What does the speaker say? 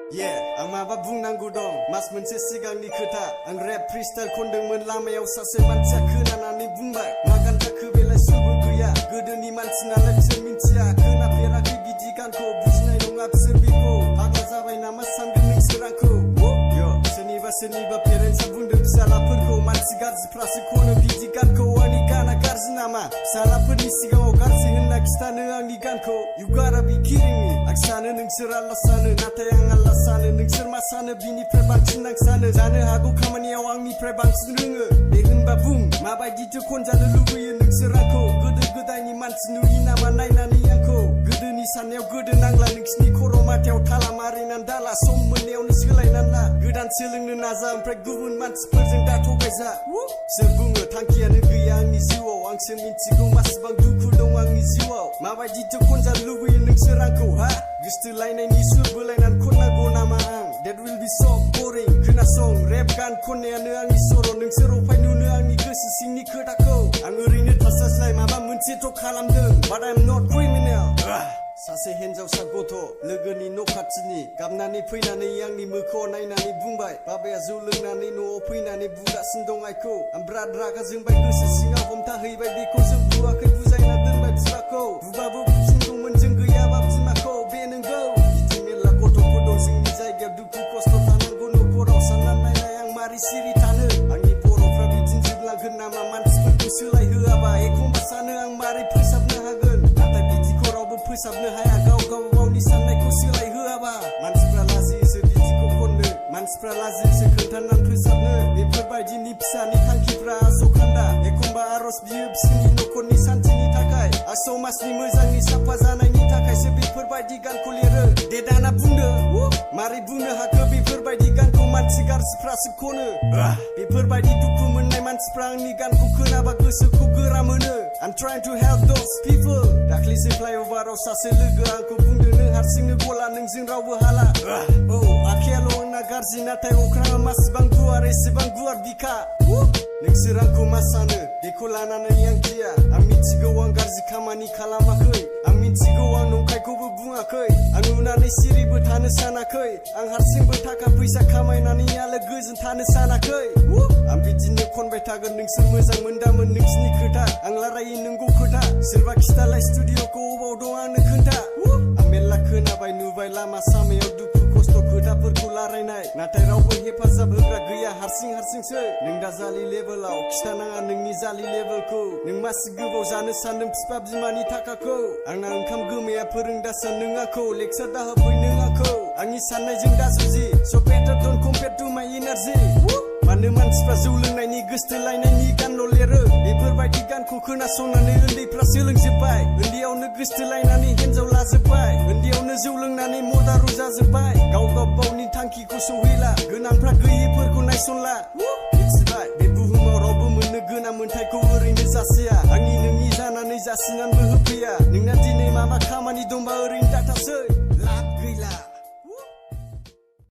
आं माबा बुंनांगौ दं मास मोनसे सिगांनि खोथा आं रेप फ्रीस्टाइल खनदोंमोन लामायाव सासे मानसिया खोनानानै बुंबाय मा गान जाखो बेलाय सुरबो गैया गोदोनि मानसि नालाय बिसोर मिन्थिया खोनाफेराखै बिदि गानखौ बुजिनाय नङा बिसोर बेखौ फाग्ला जाबाय नामा सानगोन नोंसोर आंखौ सोरनिबा पेरेन्टसा बुंदों फिसालाफोरखौ मानसि गाज्रिफ्रासो खनो बिदि गानखौ आंनि गाना गाज्रि नामा फिसालाफोरनि सिगाङाव गाज्रि होनना खिथानो आंनि गानखौ You gotta be kidding me आं सानो नोंसोर आल्ला सानो नाथाय आं आल्ला सानो नोंसोर मा सानो बिनिफ्राय बांसिन आं सानो जानो हागौ खामानियाव आंनिफ्राय बांसिन रोङो दे होनबा बुं माबायदिथो खनजानो लुबैयो नोंसोर आंखौ गोदो गोदायनि मानसि नुयो नामा नायनानै आंखौ गोदोनि साननायाव गोदो नांला नोंसिनि खर' माथायाव थाला मारिनानै दाला सम मोननायावनो सोलायनानै ला गोदान सोलोंनो नाजा ओमफ्राय गुबुन मानसिफोरजों दा थगायजा सोर बुङो थांखियानो गैया आंनि जिउआव आंसो मिन्थिगौ मासेबां दुखु दं आंनि जिउआव माबायदिथो खनजानो लुबैयो नोंसोर आंखौ हा गोसथोलायनायनि सुर बोलायनानै खननांगौ नामा आं That will be so boring खोनासं रेप गान खननायानो आंनि सर' नोंसोर अफाय नुनो आंनि गोसो सिंनि खोथाखौ आं ओरैनो थास्लायस्लाय माबा मोनसेथ' खालामदों But I'm not criminal सासे हिनजावसा गथ' लोगोनि न' खाथिनि गाबनानै फैनानै आंनि मोखाङाव नायनानै बुंबाय बाबाया जौ लोंनानै न'आव फैनानै बुगासिनो दं आइखौ आं बिराद रागा जोंबाय गोसो सिङाव हमथाहैबाय बेखौ जों बुवाखै बुजायना दोनबाय बिफाखौ बुबाबो बुफिनगौमोन जों गैयाबा बिमाखौ बे नोंगौ बिदि मेरला गथ'फोर दं जोंनि जायगायाव दुखु खस्थ' थानांगौ न'खराव साननानै नायनाय आं मारै सिरि थानो आंनि बर'फ्रा बिदिनो जोबलांगोन नामा मानसिफोरखौ सोलायहोआबा एखमबा सानो आं मारै फोसाबनो हागोन नाथाय बिदिखौ रावबो फोसाबनो हाया गावनि साननायखौ सोलायहोआबा मानसिफ्रा लाजियोसो बिदिखौ खननो मानसिफ्रा लाजियोसो खोन्थानानै फोसाबनो बेफोरबायदिनि फिसानि थांखिफ्रा आस'खान्दा एखमबा आर'ज बियो बिसोरनि न'खरनि सान्थिनि थाखाय समाजनि मोजांनि साफा जानायनि थाखायसो बेफोरबायदि गानखौ लिरो दे दाना बुंदो मारै बुंनो हाखो बेफोरबायदि गानखौ मानसि गाज्रिफ्रासो खनो बेफोरबायदि दुखु मोननाय मानसिफ्रा आंनि गानखौ खोनाबा गोसोखौ गोरा मोनो I'm trying to help those people दाख्लैसो फ्लाइअभाराव सासे लोगो आंखौ बुंदों नों हारसिंनो गला नोंजों रावबो हाला आखायाल' आंना गाज्रि नाथाय अख्राङा मासेबां गुवार एसेबां गुवार बिखा नोंसोर आंखौ मा सानो बेखौ लानानै आं गिया आं मिथिगौ आं गाज्रि खामानि खालामाखै आं मिथिगौ आं नंखायखौबो बुङाखै आं नुनानै सिरिबो थानो सानाखै आं हारसिंबो थाखा फैसा खामायनानै आलो गोजोन थानो सानाखै आं बिदिनो खनबाय थागोन नोंसोर मोजां मोनदामोन नोंसिनि खोथा आं लारायो नोंगौ खोथा सोरबा खिथालाय स्टुडिअ'खौ अबाव दं आंनो खोन्था आं मेरला खोनाबाय नुबाय लामा सामायाव दुखु खस्थ' खोथाफोरखौ लारायनाय नाथाय रावबो हेफाजाब होग्रा गैया हारसिंसो नों दा जालि लेभेलाव खिथानाङा नोंनि जालि लेभेलखौ नों मासि गोबाव जानो सानदों बिफा बिमानि थाखाखौ आंना ओंखाम गोमाया फोरोंदासान नों आंखौ लेक्सार दा होफै नों आंखौ आंनि साननायजों दा जुजि So better don't compare to my energy मानो मानसिफ्रा जौ लोंनायनि गोसथोलायनायनि गानल' लिरो बेफोरबायदि गानखौ खोनासंनानै उन्दैफ्रा सोलोंजोब्बाय उन्दैयावनो गोसथोलायनानै हिन्जाव लाजोब्बाय उन्दैयावनो जौ लोंनानै मदारु जाजोब्बाय गावनि थांखिखौ सौहैला गोनांफ्रा गैयिफोरखौ नायसनला मिथिबाय बे बुहुमाव रावबो मोननो गोनां मोन्थायखौ ओरैनो जासिया आंनि नोंनि जानानै जासिनानैबो होफैया नोंना दिनै माबा खामानि दंबा ओरैनो दाथासै